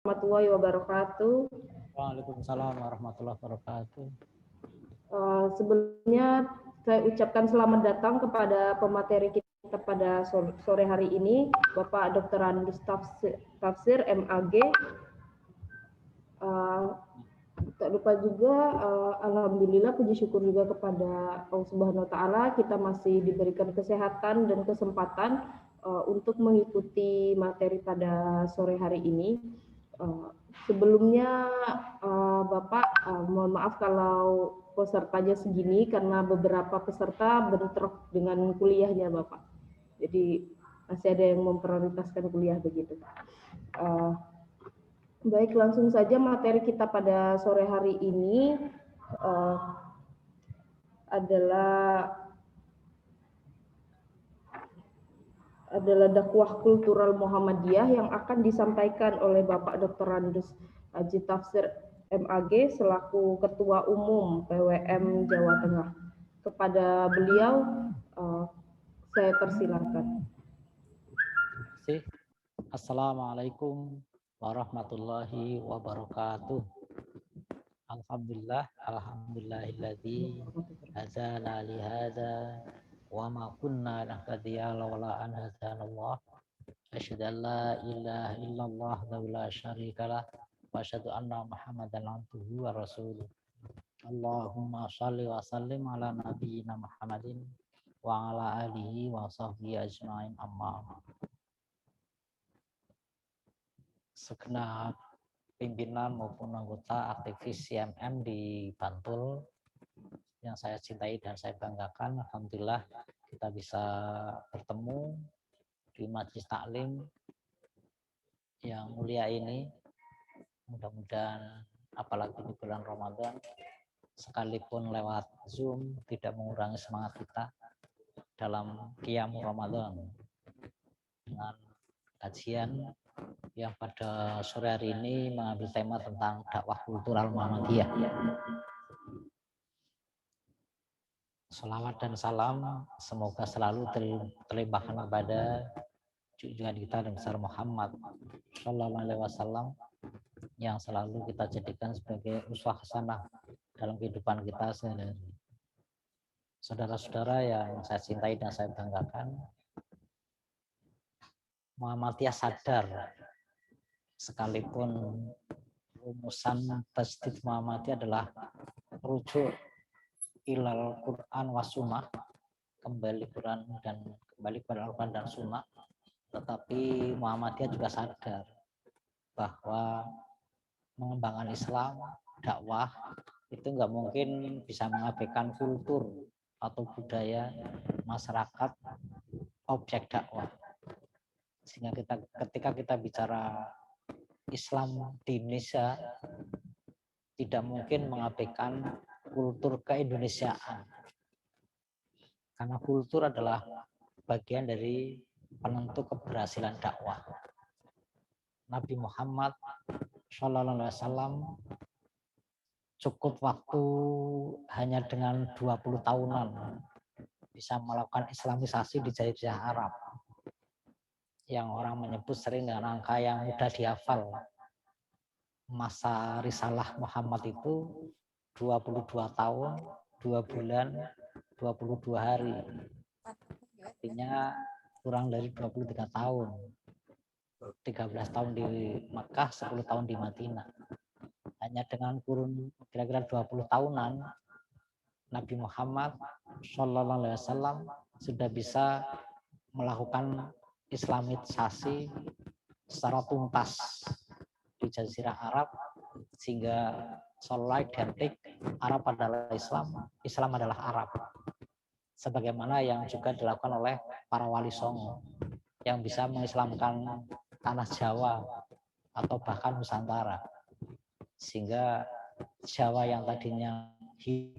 warahmatullahi wabarakatuh. Waalaikumsalam warahmatullahi wabarakatuh. Sebelumnya saya ucapkan selamat datang kepada pemateri kita pada sore hari ini, Bapak Dr. Andus Tafsir MAG. Tak lupa juga, alhamdulillah puji syukur juga kepada Allah Subhanahu wa taala kita masih diberikan kesehatan dan kesempatan untuk mengikuti materi pada sore hari ini. Sebelumnya Bapak, mohon maaf kalau pesertanya segini karena beberapa peserta bentrok dengan kuliahnya Bapak. Jadi masih ada yang memprioritaskan kuliah begitu. Baik, langsung saja materi kita pada sore hari ini adalah dakwah kultural Muhammadiyah yang akan disampaikan oleh Bapak Dr. Andus Haji Tafsir MAG selaku Ketua Umum PWM Jawa Tengah. Kepada beliau saya persilakan. Assalamualaikum warahmatullahi wabarakatuh. Alhamdulillahilladzi hadzana li hadza wa ma kunna nahtadiya laula an hadanallah. Asyhadu an la ilaha illallah wa la syarikalah wa asyhadu anna Muhammadan abduhu wa rasuluh. Allahumma shalli wa sallim ala nabiyyina Muhammadin wa ala alihi wa sahbihi ajmain amma. Segenap pimpinan maupun anggota aktivis CMM di Bantul yang saya cintai dan saya banggakan, alhamdulillah kita bisa bertemu di majelis taklim yang mulia ini. Mudah-mudahan apalagi di bulan Ramadan, sekalipun lewat Zoom tidak mengurangi semangat kita dalam qiyam Ramadan dengan kajian yang pada sore hari ini mengambil tema tentang dakwah kultural Muhammadiyah. Salawat dan salam semoga selalu terlimpahkan kepada junjungan kita Nabi besar Muhammad Sallallahu Alaihi Wasallam yang selalu kita jadikan sebagai uswah hasanah dalam kehidupan kita sehari-hari. Saudara-saudara yang saya cintai dan saya banggakan, Muhammadiyah sadar sekalipun rumusan tasdid Muhammadiyah adalah rujuk ilal Quran wa sunnah, kembali Quran dan kembali kepada Al-Quran dan sunnah, tetapi Muhammadiyah juga sadar bahwa mengembangkan Islam, dakwah itu nggak mungkin bisa mengabaikan kultur atau budaya masyarakat objek dakwah. Sehingga ketika kita bicara Islam di Indonesia tidak mungkin mengabaikan kultur keindonesiaan, karena kultur adalah bagian dari penentu keberhasilan dakwah. Nabi Muhammad Sallallahu Alaihi Wasallam cukup waktu hanya dengan 20 tahunan bisa melakukan islamisasi di Jazirah Arab, yang orang menyebut sering dengan angka yang mudah dihafal. Masa risalah Muhammad itu 22 tahun, 2 bulan, 22 hari. Artinya kurang dari 23 tahun. 13 tahun di Mekah, 10 tahun di Madinah. Hanya dengan kurun kira-kira 20 tahunan, Nabi Muhammad Sallallahu Alaihi Wasallam sudah bisa melakukan islamisasi secara tuntas di Jazirah Arab, sehingga seolah identik Arab adalah Islam, Islam adalah Arab. Sebagaimana yang juga dilakukan oleh para wali songo yang bisa mengislamkan tanah Jawa atau bahkan Nusantara, sehingga Jawa yang tadinya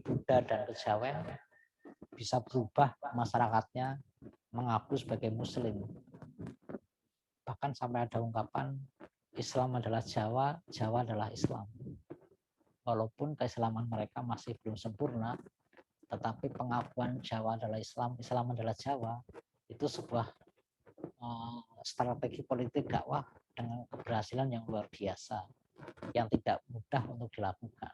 Buddha dan kejawen bisa berubah masyarakatnya mengaku sebagai Muslim. Bahkan sampai ada ungkapan Islam adalah Jawa, Jawa adalah Islam. Walaupun keislaman mereka masih belum sempurna, tetapi pengakuan Jawa adalah Islam, Islam adalah Jawa, itu sebuah strategi politik dakwah dengan keberhasilan yang luar biasa, yang tidak mudah untuk dilakukan.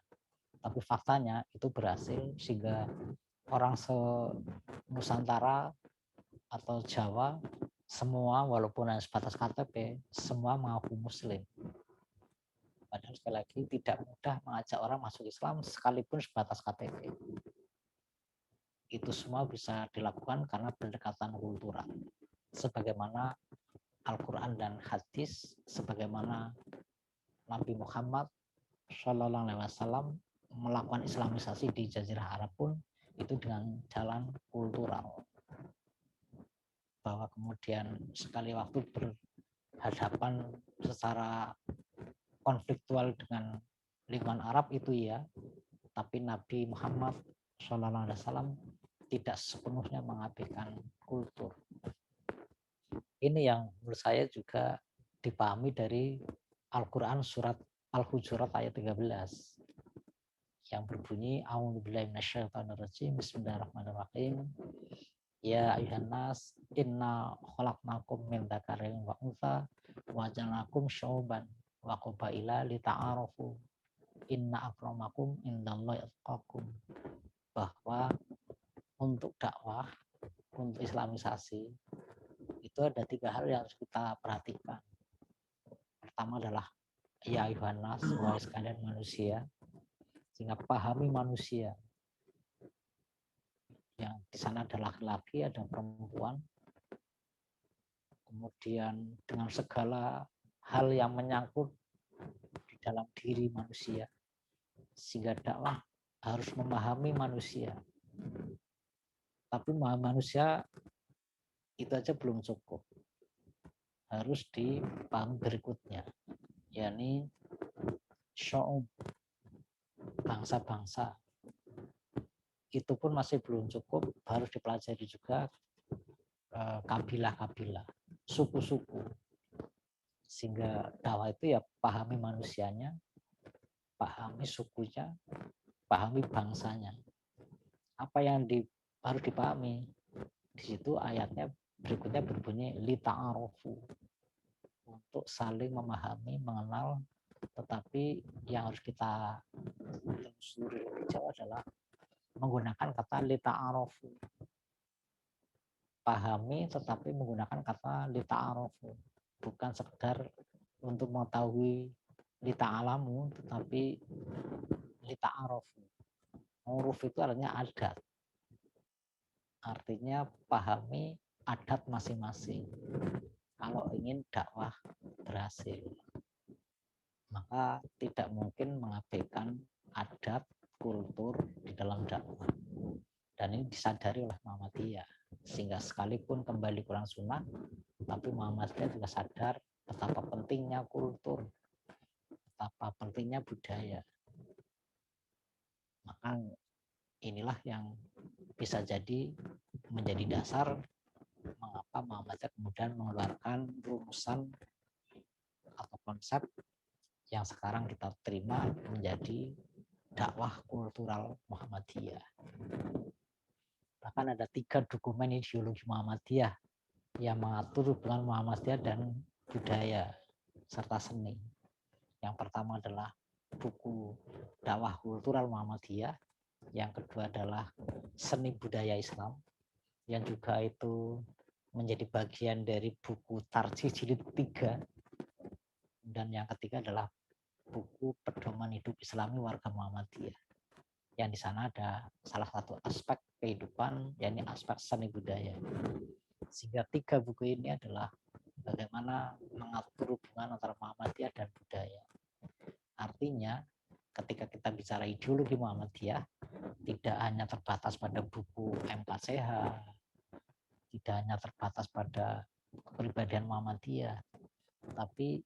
Tapi faktanya itu berhasil, sehingga orang se-Nusantara atau Jawa semua, walaupun hanya sebatas KTP, semua mengaku Muslim. Padahal sekali lagi tidak mudah mengajak orang masuk Islam sekalipun sebatas KTP. Itu semua bisa dilakukan karena pendekatan kultural. Sebagaimana Al-Quran dan hadis, sebagaimana Nabi Muhammad SAW melakukan Islamisasi di Jazirah Arab pun itu dengan jalan kultural. Bahwa kemudian sekali waktu berhadapan secara konfliktual dengan lingkungan Arab itu ya, tapi Nabi Muhammad SAW tidak sepenuhnya mengabaikan kultur. Ini yang menurut saya juga dipahami dari Al-Quran surat Al-Hujurat ayat 13 yang berbunyi A'udzubillahi minasyaitonirrajim Bismillahirrahmanirrahim. Ya ayuhan nas inna khalaqnakum min dzakarin wa untha wa ja'alnakum syu'uban wa qabaila lita'arafu inna akramakum indallahi atqakum. Bahwa untuk dakwah, untuk islamisasi itu ada 3 hal yang harus kita perhatikan. Pertama adalah ya ayuhan nas, wahai sekalian manusia, sehingga pahami manusia. Yang di sana ada laki-laki, ada perempuan. Kemudian dengan segala hal yang menyangkut di dalam diri manusia. Sehingga dakwah harus memahami manusia. Tapi memahami manusia itu aja belum cukup. Harus dipahami berikutnya, yakni syu'ub, bangsa-bangsa. Itu pun masih belum cukup, harus dipelajari juga kabilah-kabilah, suku-suku. Sehingga dakwah itu ya pahami manusianya, pahami sukunya, pahami bangsanya. Apa yang harus dipahami? Di situ ayatnya berikutnya berbunyi lita'arofu, untuk saling memahami, mengenal. Tetapi yang harus kita telusuri lebih jauh adalah menggunakan kata lita'arofu. Pahami tetapi menggunakan kata lita'arofu, bukan sekedar untuk mengetahui lita'alamu, tetapi lita'arofu. Uruf itu artinya adat, artinya pahami adat masing-masing. Kalau ingin dakwah berhasil, maka tidak mungkin mengabaikan adat kultur di dalam dakwah. Dan ini disadari oleh Muhammadiyah, sehingga sekalipun kembali Quran Sunnah, tapi Muhammadiyah juga sadar betapa pentingnya kultur, betapa pentingnya budaya. Maka inilah yang bisa jadi menjadi dasar mengapa Muhammadiyah kemudian mengeluarkan rumusan atau konsep yang sekarang kita terima menjadi dakwah kultural Muhammadiyah. Bahkan ada 3 dokumen ideologi Muhammadiyah yang mengatur hubungan Muhammadiyah dan budaya serta seni. Yang pertama adalah buku dakwah kultural Muhammadiyah, yang kedua adalah seni budaya Islam, yang juga itu menjadi bagian dari buku Tarjih jilid 3, dan yang ketiga adalah buku Pedoman Hidup Islami Warga Muhammadiyah, yang di sana ada salah satu aspek kehidupan, yakni aspek seni budaya. Sehingga 3 buku ini adalah bagaimana mengatur hubungan antara Muhammadiyah dan budaya. Artinya ketika kita bicara ideologi Muhammadiyah, tidak hanya terbatas pada buku M4CH, tidak hanya terbatas pada kepribadian Muhammadiyah, tapi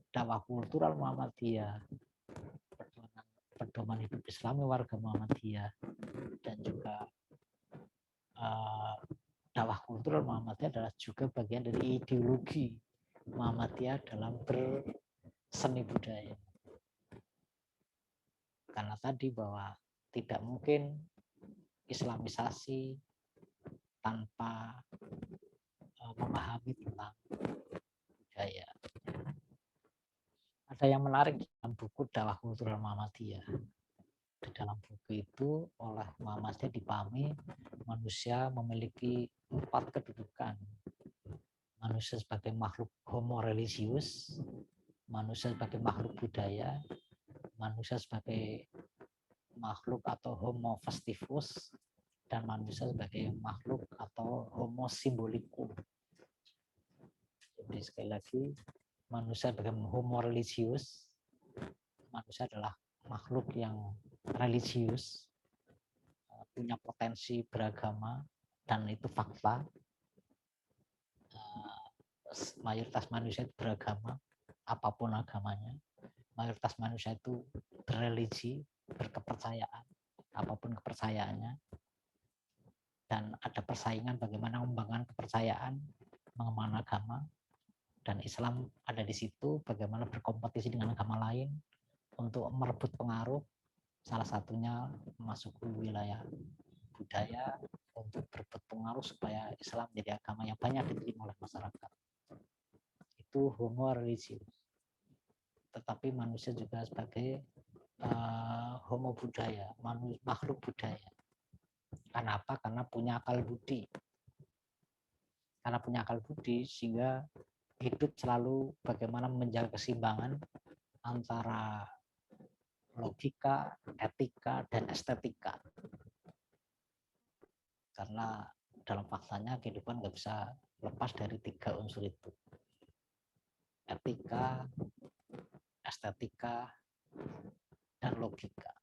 dakwah kultural Muhammadiyah, pedoman hidup Islami warga Muhammadiyah, dan juga dakwah kultural Muhammadiyah adalah juga bagian dari ideologi Muhammadiyah dalam berseni budaya. Karena tadi bahwa tidak mungkin islamisasi tanpa memahami tentang budaya. Ada yang menarik dalam buku Dakwah Kultural Muhammadiyah. Di dalam buku itu oleh Muhammadiyah dipahami manusia memiliki 4 kedudukan. Manusia sebagai makhluk homo religius, manusia sebagai makhluk budaya, manusia sebagai makhluk atau homo festivus, dan manusia sebagai makhluk atau homo simbolicum. Jadi sekali lagi, manusia sebagai homo religius, manusia adalah makhluk yang religius, punya potensi beragama, dan itu fakta. Mayoritas manusia itu beragama, apapun agamanya. Mayoritas manusia itu berreligi, berkepercayaan, apapun kepercayaannya. Dan ada persaingan bagaimana mengembangkan kepercayaan, mengembangkan agama. Dan Islam ada di situ, bagaimana berkompetisi dengan agama lain untuk merebut pengaruh, salah satunya masuk ke wilayah budaya untuk berebut pengaruh supaya Islam menjadi agama yang banyak diterima oleh masyarakat. Itu homo religius. Tetapi manusia juga sebagai homo budaya, makhluk budaya. Kenapa? Karena punya akal budi. Karena punya akal budi sehingga hidup selalu bagaimana menjaga keseimbangan antara logika, etika, dan estetika. Karena dalam faktanya kehidupan nggak bisa lepas dari 3 unsur itu. Etika, estetika, dan logika.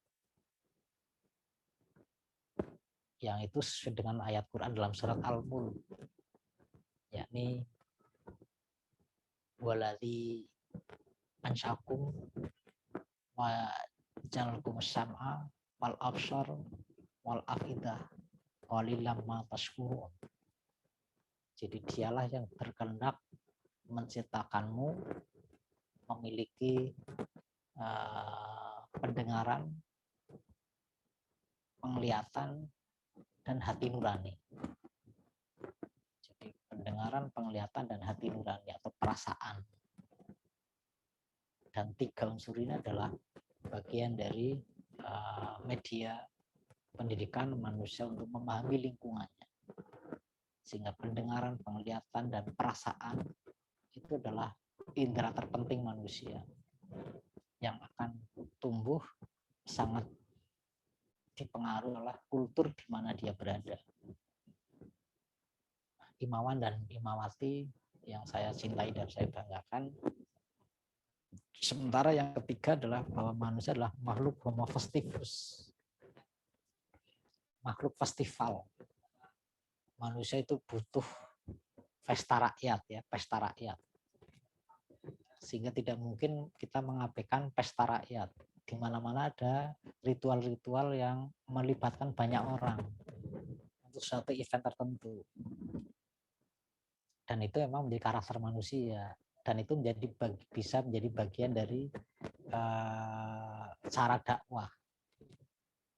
Yang itu sesuai dengan ayat Quran dalam surat Al-Mulk, yakni waladzi ansyakum wa jalkum sam'a wal absar wal afidah qalilan ma tashkurun. Jadi dialah yang berkehendak menciptakanmu, memiliki pendengaran, penglihatan, dan hati nurani. Jadi pendengaran, penglihatan, dan hati nurani atau perasaan. Dan 3 unsur ini adalah bagian dari media pendidikan manusia untuk memahami lingkungannya. Sehingga pendengaran, penglihatan, dan perasaan itu adalah indera terpenting manusia yang akan tumbuh sangat dipengaruhi oleh kultur di mana dia berada. Imawan dan Imawati yang saya cintai dan saya banggakan. Sementara yang ketiga adalah bahwa manusia adalah makhluk homo festivus. Makhluk festival. Manusia itu butuh pesta rakyat, ya, pesta rakyat. Sehingga tidak mungkin kita mengabaikan pesta rakyat. Di mana-mana ada ritual-ritual yang melibatkan banyak orang untuk suatu event tertentu. Dan itu memang menjadi karakter manusia. Dan itu bisa menjadi bagian dari cara dakwah.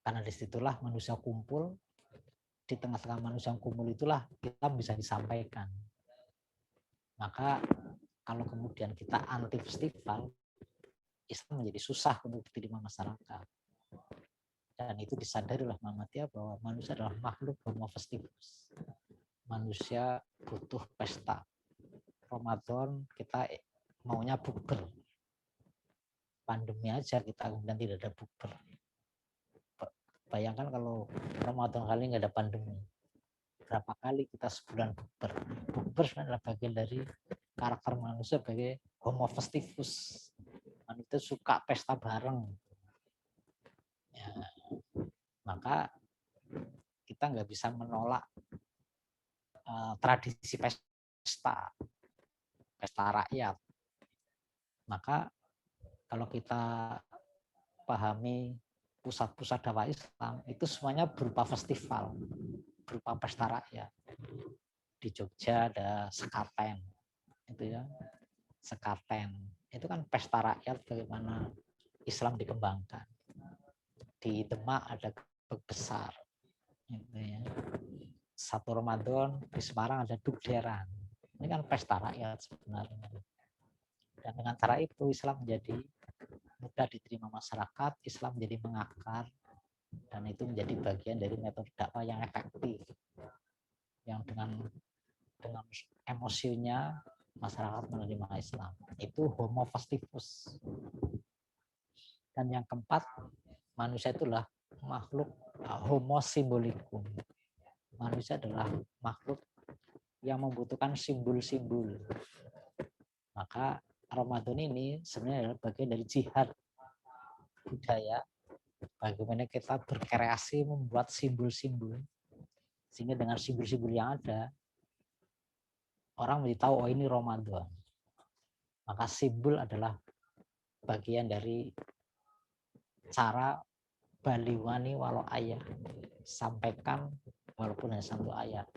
Karena disitulah manusia kumpul, di tengah-tengah manusia kumpul itulah kita bisa disampaikan. Maka kalau kemudian kita anti festival, Islam menjadi susah untuk diterima masyarakat. Dan itu disadari oleh Muhammadiyah bahwa manusia adalah makhluk homo festivus. Manusia butuh pesta. Ramadan kita maunya bukber. Pandemi aja kita kemudian tidak ada bukber. Bayangkan kalau Ramadan kali nggak ada pandemi. Berapa kali kita sebulan bukber. Bukber adalah bagian dari karakter manusia sebagai homo festivus. Manusia suka pesta bareng. Ya, maka kita nggak bisa menolak tradisi pesta rakyat. Maka kalau kita pahami pusat-pusat dakwah Islam itu semuanya berupa festival, berupa pesta rakyat. Di Jogja ada Sekaten, itu ya, Sekaten itu kan pesta rakyat bagaimana Islam dikembangkan. Di Demak ada gebek besar, gitu ya. 1 Ramadan di Semarang ada Dugderan. Ini kan pesta rakyat sebenarnya. Dan dengan cara itu Islam menjadi mudah diterima masyarakat, Islam menjadi mengakar, dan itu menjadi bagian dari metode dakwah yang efektif, yang dengan emosinya masyarakat menerima Islam. Itu homo festivus. Dan yang keempat, manusia itulah makhluk homo symbolicum. Manusia adalah makhluk yang membutuhkan simbol-simbol. Maka Ramadan ini sebenarnya adalah bagian dari jihad budaya. Bagaimana kita berkreasi membuat simbol-simbol. Sehingga dengan simbol-simbol yang ada, orang menjadi tahu, oh ini Ramadan. Maka simbol adalah bagian dari cara baliwani walau ayat. Sampaikan walaupun hanya satu ayat.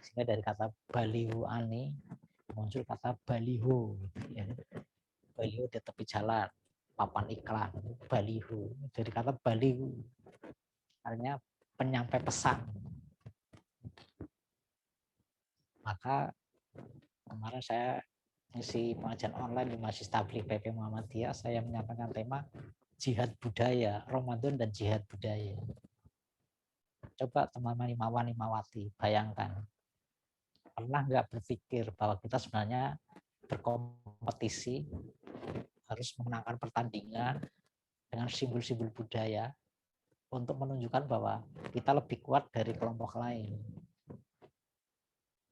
Sehingga dari kata baliwani muncul kata baliho. Ya. Baliho di tepi jalan, papan iklan, baliho. Dari kata baliho, artinya penyampai pesan. Maka kemarin saya ngisi pengajian online di Masjid Tabligh PP Muhammadiyah, saya menyampaikan tema jihad budaya, Ramadan dan jihad budaya. Coba teman-teman imawan imawati, bayangkan, pernah nggak berpikir bahwa kita sebenarnya berkompetisi, harus memenangkan pertandingan dengan simbol-simbol budaya untuk menunjukkan bahwa kita lebih kuat dari kelompok lain.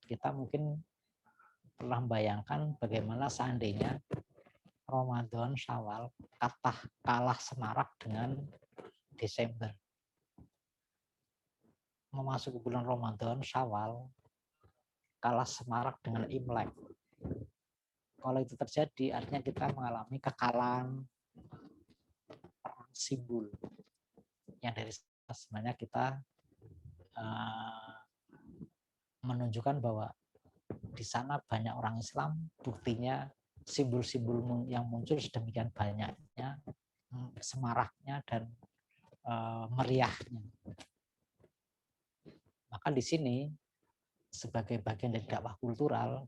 Kita mungkin pernah membayangkan bagaimana seandainya Ramadan, Syawal, kalah semarak dengan Desember. Memasuki bulan Ramadan, Syawal, kalah semarak dengan Imlek. Kalau itu terjadi, artinya kita mengalami kekalahan perang simbol. Yang dari sebenarnya kita menunjukkan bahwa di sana banyak orang Islam, buktinya simbol-simbol yang muncul sedemikian banyaknya, semaraknya dan meriahnya. Maka di sini sebagai bagian dari dakwah kultural,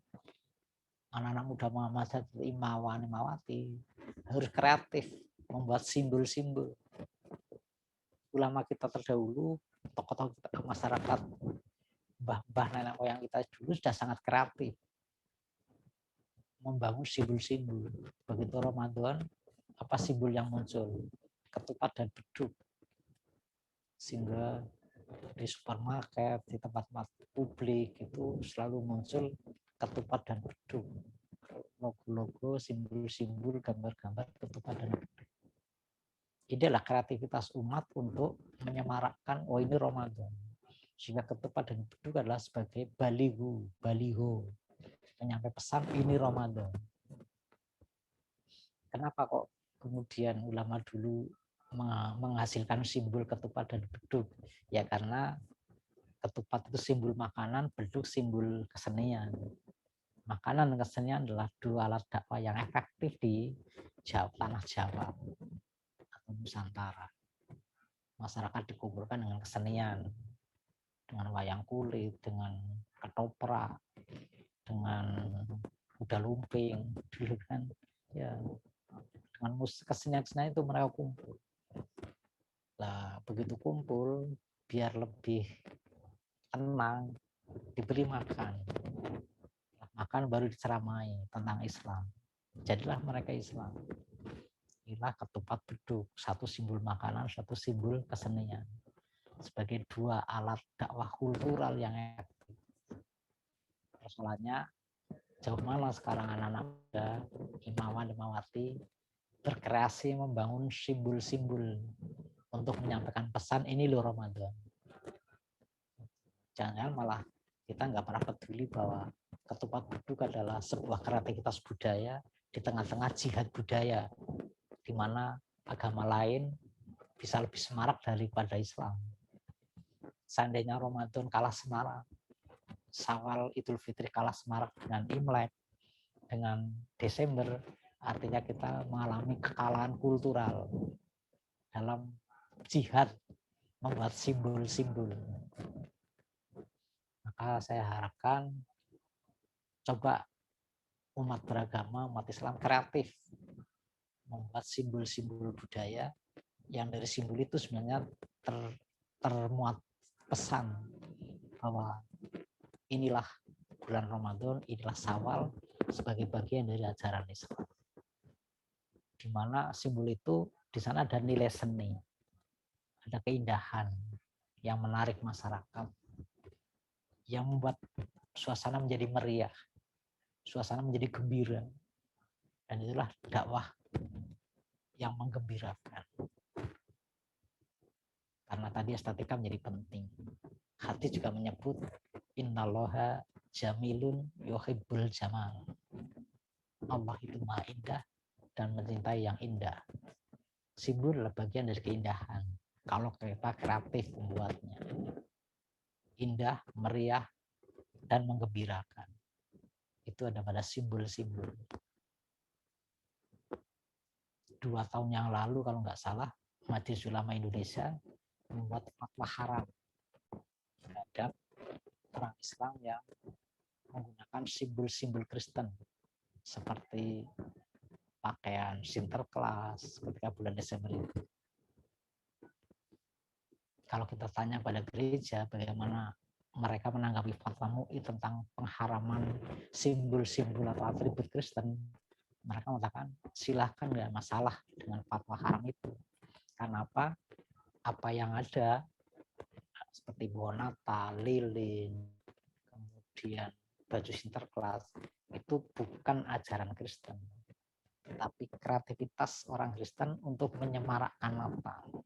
anak-anak muda Muhammadiyah imawan imawati harus kreatif membuat simbol-simbol. Ulama kita terdahulu, tokoh-tokoh masyarakat, mbah-mbah nenek moyang kita dulu sudah sangat kreatif membangun simbol-simbol. Begitu Ramadan, apa simbol yang muncul? Ketupat dan beduk. Sehingga di supermarket, di tempat-tempat publik itu selalu muncul ketupat dan beduk. Logo-logo, simbol-simbol, gambar-gambar ketupat dan beduk. Inilah kreativitas umat untuk menyemarakkan, oh ini Ramadan. Sehingga ketupat dan beduk adalah sebagai baliho, menyampai pesan ini Ramadan. Kenapa kok kemudian ulama dulu menghasilkan simbol ketupat dan beduk? Ya karena ketupat itu simbol makanan, beduk simbol kesenian. Makanan dan kesenian adalah dua alat dakwah yang efektif di tanah Jawa atau Nusantara. Masyarakat dikumpulkan dengan kesenian, dengan wayang kulit, dengan ketoprak, dengan kuda lumping, dulu kan, ya dengan musik kesenian-kesenian itu mereka kumpul. Nah, begitu kumpul, biar lebih tenang, diberi makan. Makan baru diceramai tentang Islam. Jadilah mereka Islam. Inilah ketupat beduk, satu simbol makanan, satu simbol kesenian. Sebagai dua alat dakwah kultural yang efektif. Persoalannya, jauh mana sekarang anak-anak muda, imawan, imawati, berkreasi membangun simbol-simbol untuk menyampaikan pesan ini loh Ramadan. Jangan malah kita nggak pernah peduli bahwa ketupat beduk adalah sebuah kreativitas budaya di tengah-tengah jihad budaya, di mana agama lain bisa lebih semarak daripada Islam. Seandainya Ramadan kalah semarak, Syawal Idul Fitri kalah semarak dengan Imlek, dengan Desember, artinya kita mengalami kekalahan kultural dalam jihad membuat simbol-simbol. Maka saya harapkan coba umat beragama, umat Islam kreatif membuat simbol-simbol budaya yang dari simbol itu sebenarnya termuat pesan bahwa inilah bulan Ramadan, inilah Syawal sebagai bagian dari ajaran Islam. Di mana simbol itu di sana ada nilai seni, ada keindahan yang menarik masyarakat, yang membuat suasana menjadi meriah, suasana menjadi gembira. Dan itulah dakwah yang menggembirakan. Karena tadi estetika menjadi penting. Hati juga menyebut innallaha jamilun yuhibbul jamal. Allah itu maha indah dan mencintai yang indah. Simbol adalah bagian dari keindahan. Kalau kita kreatif membuatnya. Indah, meriah, dan menggembirakan. Itu ada pada simbol-simbol. 2 tahun yang lalu kalau nggak salah, Majelis Ulama Indonesia membuat fatwa haram terhadap orang Islam yang menggunakan simbol-simbol Kristen seperti pakaian Sinterklas ketika bulan Desember itu. Kalau kita tanya pada gereja bagaimana mereka menanggapi fatwa MUI tentang pengharaman simbol-simbol atau atribut Kristen, mereka mengatakan silahkan, nggak masalah dengan fatwa haram itu. Karena apa? Apa yang ada seperti pohon Natal, lilin, kemudian baju Sinterklas itu bukan ajaran Kristen, tapi kreativitas orang Kristen untuk menyemarakkan Natal.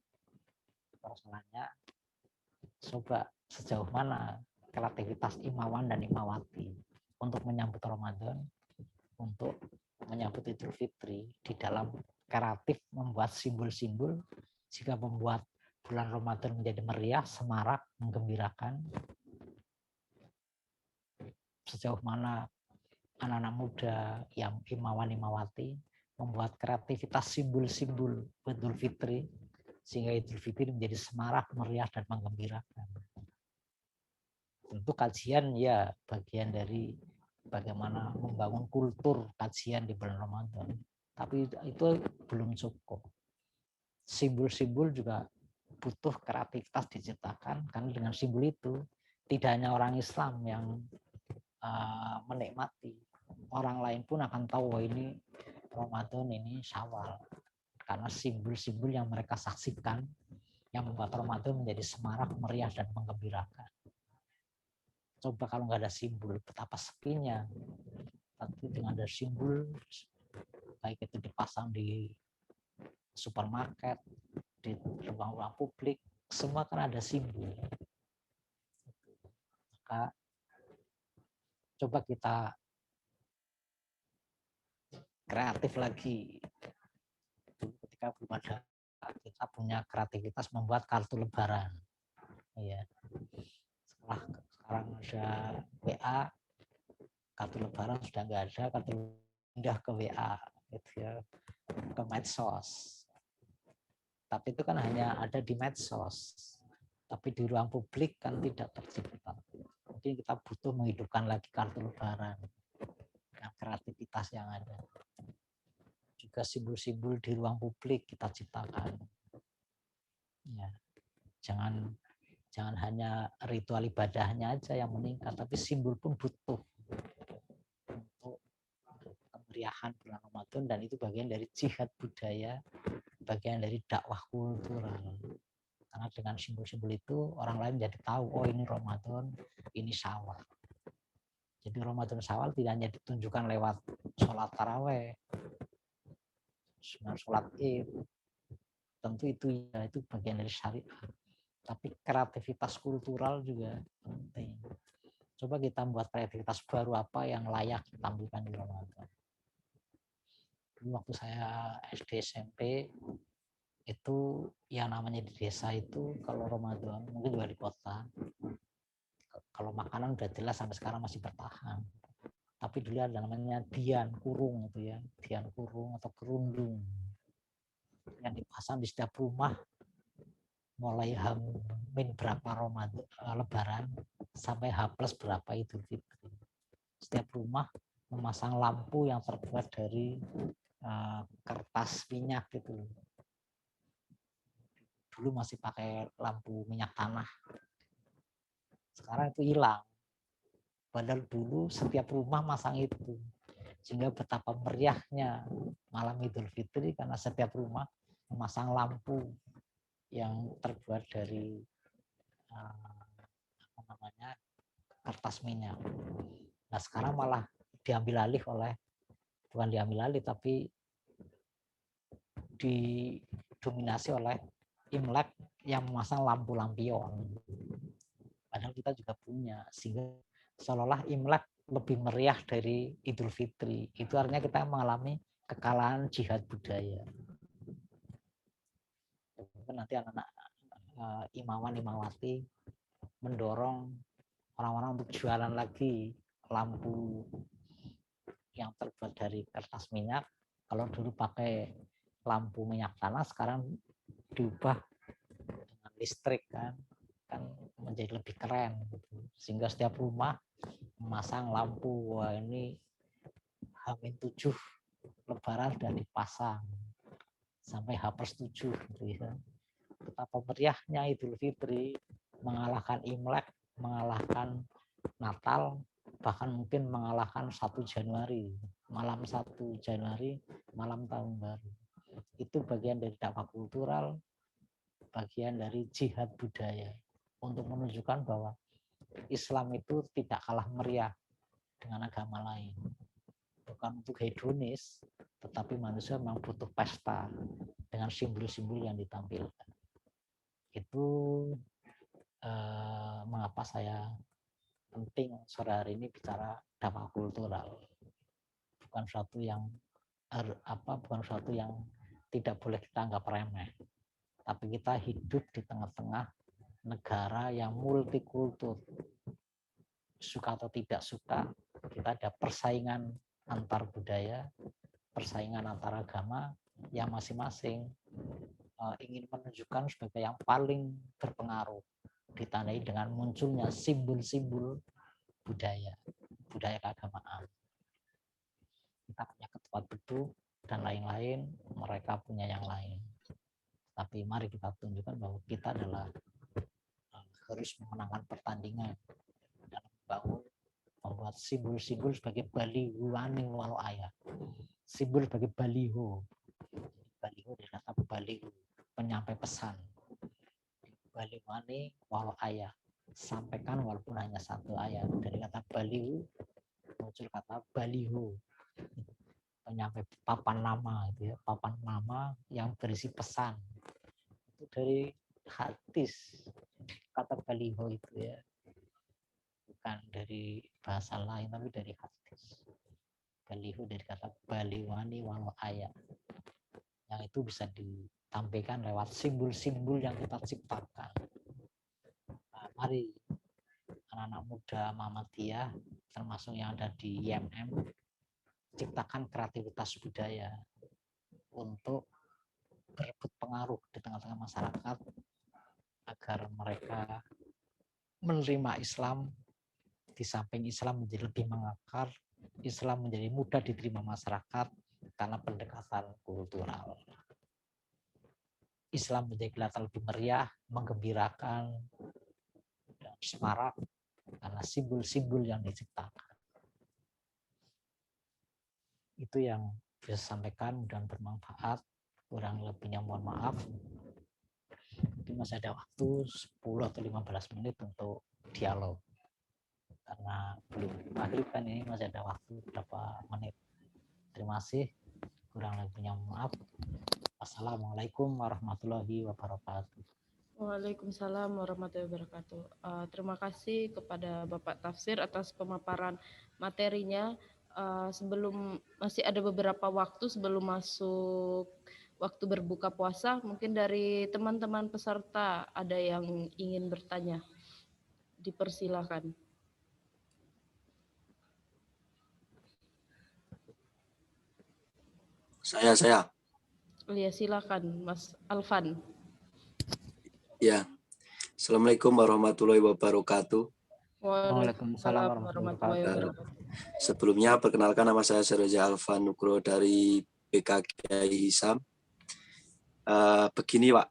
Persoalannya, coba sejauh mana kreativitas imawan dan imawati untuk menyambut Ramadan, untuk menyambut Idul Fitri di dalam kreatif membuat simbol-simbol jika membuat bulan Ramadan menjadi meriah, semarak, menggembirakan. Sejauh mana anak-anak muda yang imawan imawati membuat kreativitas simbol-simbol Idul Fitri sehingga Idul Fitri menjadi semarak, meriah, dan menggembirakan. Tentu kajian ya bagian dari bagaimana membangun kultur kajian di bulan Ramadan. Tapi itu belum cukup. Simbol-simbol juga butuh kreativitas diciptakan, karena dengan simbol itu tidak hanya orang Islam yang menikmati, orang lain pun akan tahu bahwa ini Ramadan, ini Syawal, karena simbol-simbol yang mereka saksikan yang membuat Ramadan menjadi semarak, meriah, dan menggembirakan. Coba kalau nggak ada simbol, betapa sepinya. Tapi dengan ada simbol, baik itu dipasang di supermarket, di ruang-ruang publik, semua kan ada simbol. Maka coba kita kreatif lagi. Ketika belum ada, kita punya kreativitas membuat kartu lebaran. Ya. Sekarang ada WA, kartu lebaran sudah nggak ada, kartu pindah ke WA, gitu ya, ke medsos. Tapi itu kan hanya ada di medsos. Tapi di ruang publik kan tidak tercipta. Mungkin kita butuh menghidupkan lagi kartu lebaran dengan kreativitas yang ada. Juga simbol-simbol di ruang publik kita ciptakan. Ya, jangan hanya ritual ibadahnya aja yang meningkat, tapi simbol pun butuh untuk kemeriahan bulan Ramadan, dan itu bagian dari jihad budaya, bagian dari dakwah kultural. Karena dengan simbol-simbol itu orang lain jadi tahu, oh ini Ramadan, ini Syawal. Jadi Ramadan Syawal tidak hanya ditunjukkan lewat sholat taraweh, sholat Id, tentu itu ya, itu bagian dari syariat. Tapi kreativitas kultural juga penting. Coba kita buat kreativitas baru apa yang layak ditampilkan di Ramadan. Dulu waktu saya SD SMP itu yang namanya di desa itu kalau Ramadan, mungkin juga di kota, kalau makanan udah jelas sampai sekarang masih bertahan. Tapi dulu ada namanya dian kurung itu ya, dian kurung atau kerundung yang dipasang di setiap rumah mulai H-min berapa Ramadan Lebaran sampai H+ berapa Idul Fitri. Setiap rumah memasang lampu yang terbuat dari kertas minyak gitu. Dulu masih pakai lampu minyak tanah. Sekarang itu hilang. Padahal dulu setiap rumah masang itu. Sehingga betapa meriahnya malam Idul Fitri karena setiap rumah memasang lampu yang terbuat dari kertas minyak. Nah sekarang malah diambil alih bukan diambil alih tapi didominasi oleh Imlek yang memasang lampu lampion. Padahal kita juga punya, sehingga seolah-olah Imlek lebih meriah dari Idul Fitri. Itu artinya kita mengalami kekalahan jihad budaya. Nanti anak-anak imawan imawati mendorong orang-orang untuk jualan lagi lampu yang terbuat dari kertas minyak. Kalau dulu pakai lampu minyak tanah, sekarang diubah dengan listrik kan menjadi lebih keren gitu. Sehingga setiap rumah memasang lampu. Wah ini H-7 Lebaran sudah dipasang sampai H+7 gitu ya. Betapa meriahnya Idul Fitri, mengalahkan Imlek, mengalahkan Natal, bahkan mungkin mengalahkan 1 Januari, malam 1 Januari, malam tahun baru. Itu bagian dari dakwah kultural, bagian dari jihad budaya untuk menunjukkan bahwa Islam itu tidak kalah meriah dengan agama lain. Bukan untuk hedonis, tetapi manusia memang butuh pesta dengan simbol-simbol yang ditampilkan. Itu mengapa saya penting sore hari ini bicara dakwah kultural. Bukan suatu yang tidak boleh kita anggap remeh. Tapi kita hidup di tengah-tengah negara yang multikultur. Suka atau tidak suka, kita ada persaingan antar budaya, persaingan antar agama yang masing-masing ingin menunjukkan sebagai yang paling berpengaruh, ditandai dengan munculnya simbol-simbol budaya keagamaan. Kita punya ketupat beduk dan lain-lain, mereka punya yang lain. Tapi mari kita tunjukkan bahwa kita adalah harus memenangkan pertandingan dan membuat simbol-simbol sebagai baliho waning walau ayat. Simbol sebagai baliho. Baliho dari kata baliho, penyampai pesan. Baliho waning walau ayat. Sampaikan walaupun hanya 1 ayat. Dari kata baliho muncul kata baliho. Penyampai papan nama itu ya, papan nama yang berisi pesan. Itu dari hadis kata baliho itu ya. Bukan dari bahasa lain tapi dari hadis. Baliho dari kata baliwani walau ayat. Yang itu bisa ditampilkan lewat simbol-simbol yang kita ciptakan. Nah, mari anak-anak muda Muhammadiyah termasuk yang ada di IMM ciptakan kreativitas budaya untuk berebut pengaruh di tengah-tengah masyarakat agar mereka menerima Islam. Di samping Islam menjadi lebih mengakar, Islam menjadi mudah diterima masyarakat karena pendekatan kultural. Islam menjadi kelihatan lebih meriah, menggembirakan, dan semarak karena simbol-simbol yang diciptakan. Itu yang bisa sampaikan dan bermanfaat. Kurang lebihnya mohon maaf. Mungkin masih ada waktu 10 atau 15 menit untuk dialog. Karena belum maghrib kan ini masih ada waktu berapa menit. Terima kasih. Kurang lebihnya maaf. Assalamualaikum warahmatullahi wabarakatuh. Waalaikumsalam warahmatullahi wabarakatuh. Terima kasih kepada Bapak Tafsir atas pemaparan materinya. Sebelum masih ada beberapa waktu sebelum masuk waktu berbuka puasa, mungkin dari teman-teman peserta ada yang ingin bertanya. Dipersilakan. Saya. Ya, silakan Mas Alvan. Ya. Assalamualaikum warahmatullahi wabarakatuh. Waalaikumsalam warahmatullahi wabarakatuh. Sebelumnya perkenalkan nama saya Seroja Alfa Nugro dari BK Kiai Hisam. Begini Pak,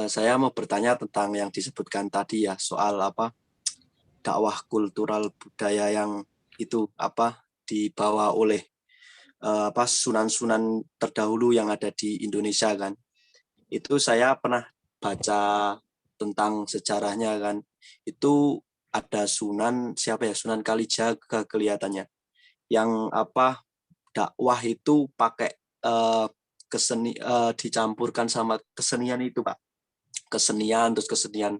saya mau bertanya tentang yang disebutkan tadi ya, soal apa dakwah kultural budaya yang itu apa dibawa oleh apa sunan-sunan terdahulu yang ada di Indonesia kan. Itu saya pernah baca tentang sejarahnya kan. Itu ada Sunan siapa ya, Sunan Kalijaga kelihatannya, yang apa dakwah itu pakai dicampurkan sama kesenian itu Pak. Kesenian, terus kesenian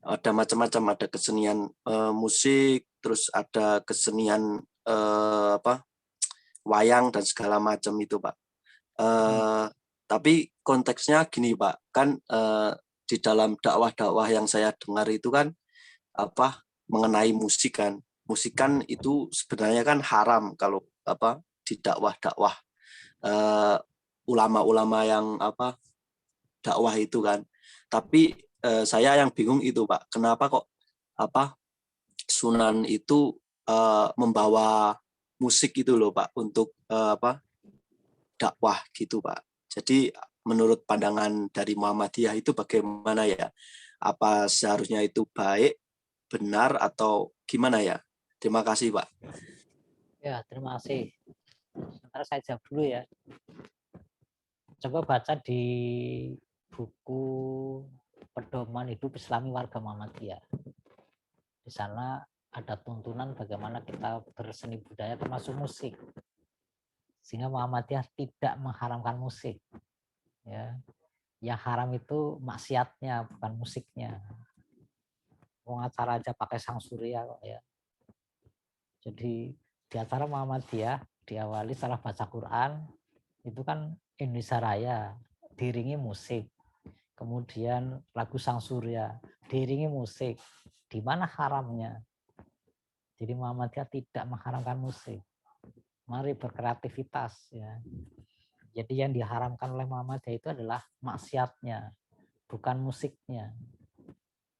ada macam-macam, ada kesenian musik, terus ada kesenian apa wayang dan segala macam itu Pak. Tapi konteksnya gini Pak, kan di dalam dakwah-dakwah yang saya dengar itu kan apa mengenai musik kan. Musik kan itu sebenarnya kan haram kalau apa di dakwah-dakwah ulama-ulama yang apa dakwah itu kan. Tapi saya yang bingung itu Pak, kenapa kok apa Sunan itu membawa musik itu loh Pak untuk apa dakwah gitu Pak. Jadi menurut pandangan dari Muhammadiyah itu bagaimana ya? Apa seharusnya itu baik, benar, atau gimana ya? Terima kasih Pak. Ya, terima kasih. Sebentar saya jawab dulu ya. Coba baca di buku Pedoman Hidup Islami Warga Muhammadiyah. Di sana ada tuntunan bagaimana kita berseni budaya termasuk musik. Sehingga Muhammadiyah tidak mengharamkan musik. Ya. Yang haram itu maksiatnya, bukan musiknya. Mau acara aja pakai sang surya kok ya. Jadi di acara Muhammadiyah diawali setelah baca Quran itu kan Indonesia Raya diiringi musik. Kemudian lagu Sang Surya diiringi musik. Di mana haramnya? Jadi Muhammadiyah tidak mengharamkan musik. Mari berkreativitas ya. Jadi yang diharamkan oleh Muhammadiyah itu adalah maksiatnya, bukan musiknya.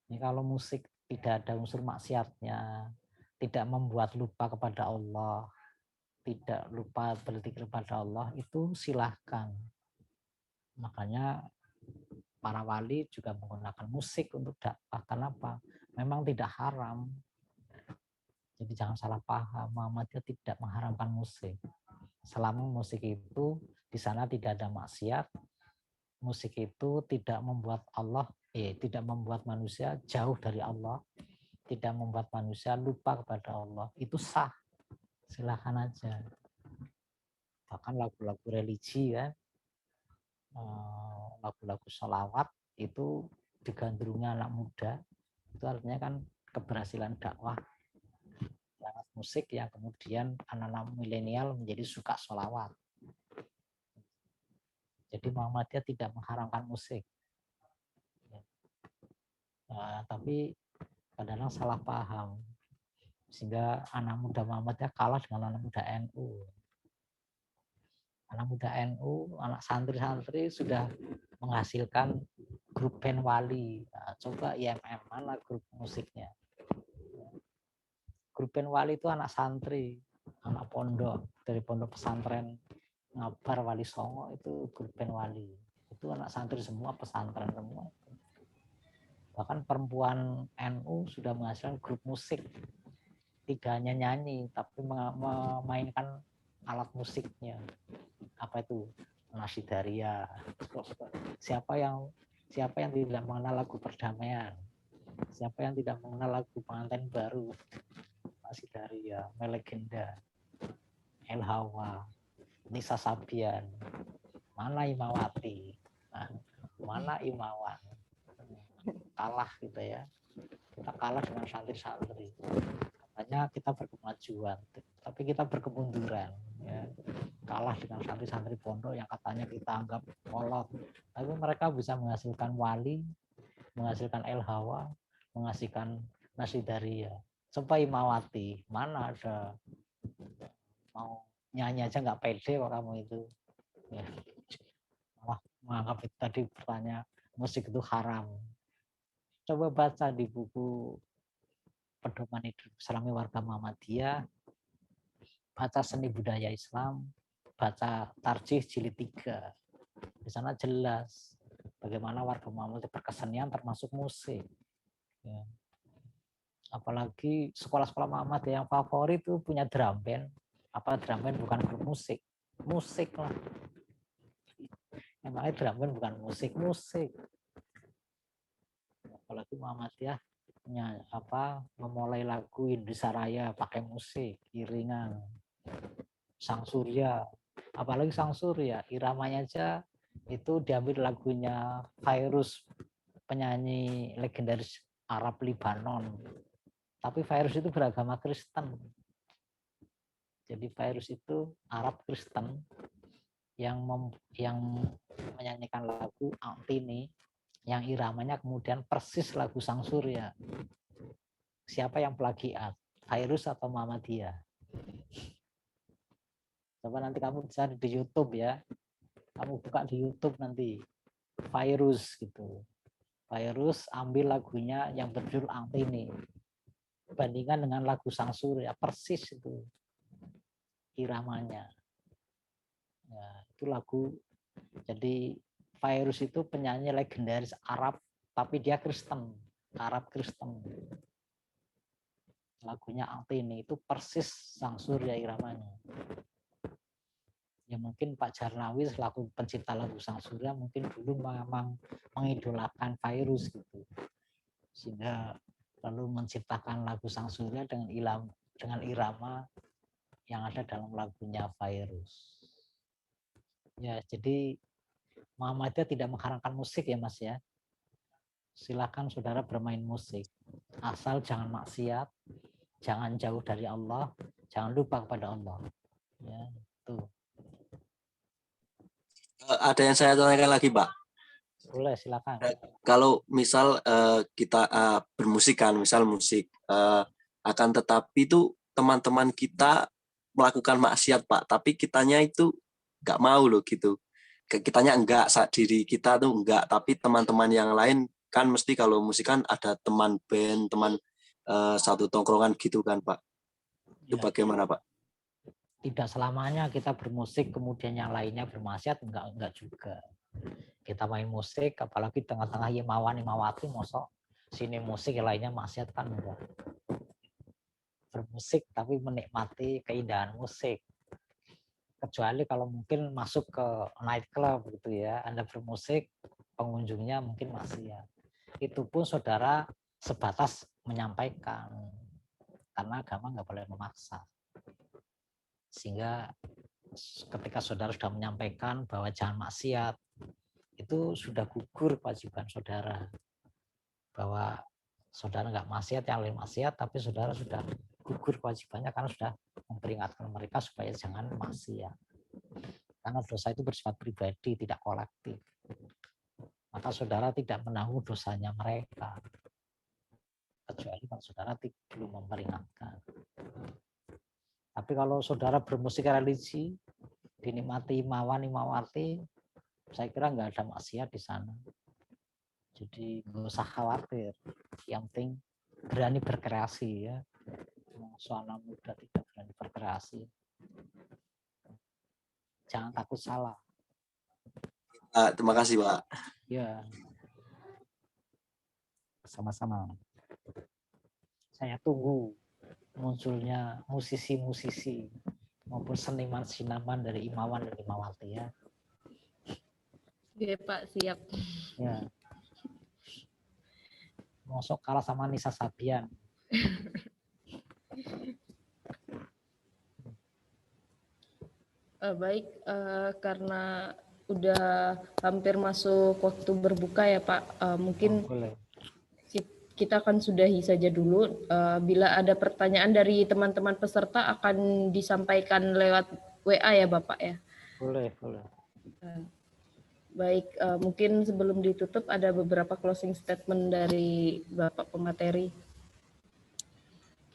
Ini kalau musik tidak ada unsur maksiatnya, tidak membuat lupa kepada Allah, tidak lupa berzikir kepada Allah, itu silahkan. Makanya para wali juga menggunakan musik untuk dakwah. Kenapa? Memang tidak haram. Jadi jangan salah paham, Muhammadiyah tidak mengharamkan musik. Selama musik itu di sana tidak ada maksiat, musik itu tidak membuat Allah, tidak membuat manusia jauh dari Allah, tidak membuat manusia lupa kepada Allah, itu sah. Silahkan aja. Bahkan lagu-lagu religi kan, lagu-lagu sholawat itu digandrungi anak muda, itu artinya kan keberhasilan dakwah lewat musik yang kemudian anak-anak milenial menjadi suka sholawat. Jadi Muhammadiyah tidak mengharamkan musik. Tapi kadang-kadang salah paham sehingga anak muda Muhammadiyah kalah dengan anak muda NU. Anak muda NU, anak santri-santri sudah menghasilkan grup band wali. Nah, coba IMM mana grup musiknya? Grup band wali itu anak santri, anak pondok, dari pondok pesantren Ngabar Wali Songo itu grup band wali. Itu anak santri semua, pesantren semua. Bahkan perempuan NU sudah menghasilkan grup musik. Tidak hanya nyanyi, tapi memainkan alat musiknya. Apa itu? Nasidaria. Siapa yang tidak mengenal lagu perdamaian? Siapa yang tidak mengenal lagu pengantin baru? Nasidaria, Melegenda, El Hawa, Nisa Sabian, mana Imawati, mana Imawan. Kalah gitu ya. Kita kalah dengan santri-santri. Katanya kita berkemajuan, tapi kita berkemunduran. Ya. Kalah dengan santri-santri pondok yang katanya kita anggap kolot. Tapi mereka bisa menghasilkan wali, menghasilkan El Hawa, menghasilkan Nasidaria. Coba Imawati, mana ada mau nyanyi aja nggak pede kok kamu itu. Ya. Malah menganggap itu tadi pertanyaan musik itu haram. Coba baca di buku Pedoman Hidup Islami Warga Muhammadiyah, baca seni budaya Islam, baca Tarjih jilid 3. Di sana jelas bagaimana warga Muhammadiyah berkesenian termasuk musik. Ya. Apalagi sekolah-sekolah Muhammadiyah yang favorit itu punya drum band. Apa drum band bukan grup musik? Musik lah. Emangnya drum band bukan musik. Apalagi Muhammadiyah punya memulai lagu Indonesia Raya pakai musik, iringan, Sang Surya. Apalagi Sang Surya, iramanya aja itu diambil lagunya Fairuz, penyanyi legendaris Arab Libanon. Tapi Fairuz itu beragama Kristen. Jadi Fairuz itu Arab Kristen yang menyanyikan lagu Antini, yang iramanya kemudian persis lagu Sang Surya. Siapa yang plagiat? Fairuz atau Muhammadiyah? Coba nanti kamu cari di YouTube ya. Kamu buka di YouTube nanti. Fairuz gitu. Fairuz ambil lagunya yang berjudul Antini. Bandingkan dengan lagu Sang Surya, persis itu iramanya. Ya, itu lagu. Jadi Fairuz itu penyanyi legendaris Arab, tapi dia Kristen, Arab Kristen. Lagunya Antini itu persis Sang Surya iramanya. Ya mungkin Pak Jarnawi selaku pencipta lagu Sang Surya mungkin dulu memang mengidolakan Fairuz gitu. Sehingga lalu menciptakan lagu Sang Surya dengan irama yang ada dalam lagunya Fairuz. Ya, jadi Muhammadiyah tidak mengharamkan musik ya Mas ya. Silakan saudara bermain musik. Asal jangan maksiat, jangan jauh dari Allah, jangan lupa kepada Allah. Ya, itu. Ada yang saya tanyakan lagi, Pak. Boleh, silakan. Kalau misal kita bermusik kan, misal musik, akan tetapi itu teman-teman kita melakukan maksiat, Pak, tapi kitanya itu nggak mau loh gitu. Kitanya enggak, saat diri kita tuh enggak, tapi teman-teman yang lain kan mesti kalau musik kan ada teman band, teman satu tongkrongan gitu kan, Pak. Itu Ya, bagaimana, Pak? tidak selamanya kita bermusik kemudian yang lainnya bermaksiat, enggak juga. Kita main musik, apalagi tengah-tengah Imawati, mosok sini musik yang lainnya maksiat kan enggak. Bermusik tapi menikmati keindahan musik. Kecuali kalau mungkin masuk ke night club gitu ya, Anda bermusik, pengunjungnya mungkin maksiat. Itu pun saudara sebatas menyampaikan, karena agama nggak boleh memaksa. Sehingga ketika saudara sudah menyampaikan bahwa jangan maksiat, itu sudah gugur kewajiban saudara. Bahwa saudara nggak maksiat, yang lain maksiat, tapi saudara sudah gugur kewajibannya karena sudah memperingatkan mereka supaya jangan maksiat. Karena dosa itu bersifat pribadi, tidak kolektif. Maka saudara tidak menanggung dosanya mereka. Kecuali kalau saudara belum memperingatkan. Tapi kalau saudara bermusik religi, dinikmati Imawati, saya kira nggak ada maksiat di sana. Jadi nggak usah khawatir. Yang penting berani berkreasi ya. Soalnya muda tidak berani berkreasi. Jangan takut salah. Terima kasih, Pak. Ya. Sama-sama. Saya tunggu munculnya musisi-musisi maupun seniman dari Imawan dan Imawati ya. Oke Pak, siap. Ya. Mosok kalah sama Nisa Sabian. Baik, karena udah hampir masuk waktu berbuka ya Pak, mungkin boleh. Kita akan sudahi saja dulu. Bila ada pertanyaan dari teman-teman peserta akan disampaikan lewat WA ya Bapak ya. Boleh. Baik, mungkin sebelum ditutup ada beberapa closing statement dari Bapak pemateri.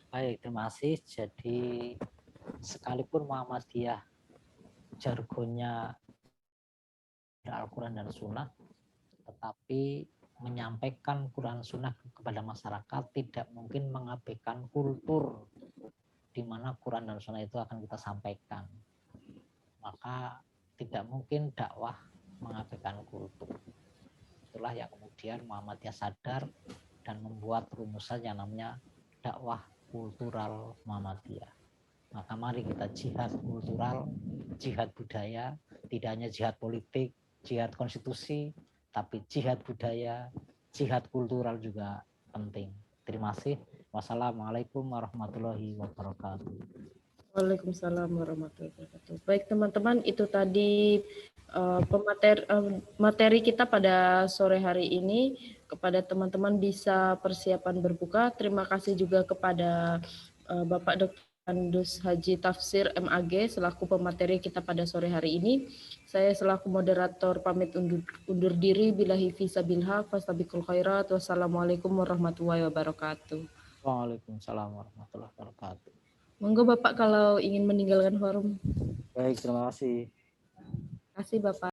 Baik, terima kasih. Jadi sekalipun Muhammadiyah jargonnya Al-Quran dan Sunnah, tetapi menyampaikan Quran Sunnah kepada masyarakat tidak mungkin mengabaikan kultur di mana Quran dan Sunnah itu akan kita sampaikan. Maka tidak mungkin dakwah mengabaikan kultur. Itulah yang kemudian Muhammadiyah sadar dan membuat rumusan yang namanya dakwah kultural Muhammadiyah. Maka mari kita jihad kultural, jihad budaya, tidak hanya jihad politik, jihad konstitusi, tapi jihad budaya, jihad kultural juga penting. Terima kasih. Wassalamualaikum warahmatullahi wabarakatuh. Waalaikumsalam warahmatullahi wabarakatuh. Baik teman-teman, itu tadi materi kita pada sore hari ini. Kepada teman-teman bisa persiapan berbuka. Terima kasih juga kepada Bapak Dr. Andus Haji Tafsir MAG selaku pemateri kita pada sore hari ini. Saya selaku moderator pamit undur diri. Billahi fisabilillah fastabiqul khairat. Wassalamualaikum warahmatullahi wabarakatuh. Waalaikumsalam warahmatullahi wabarakatuh. Monggo Bapak kalau ingin meninggalkan forum. Baik, terima kasih. Terima kasih Bapak.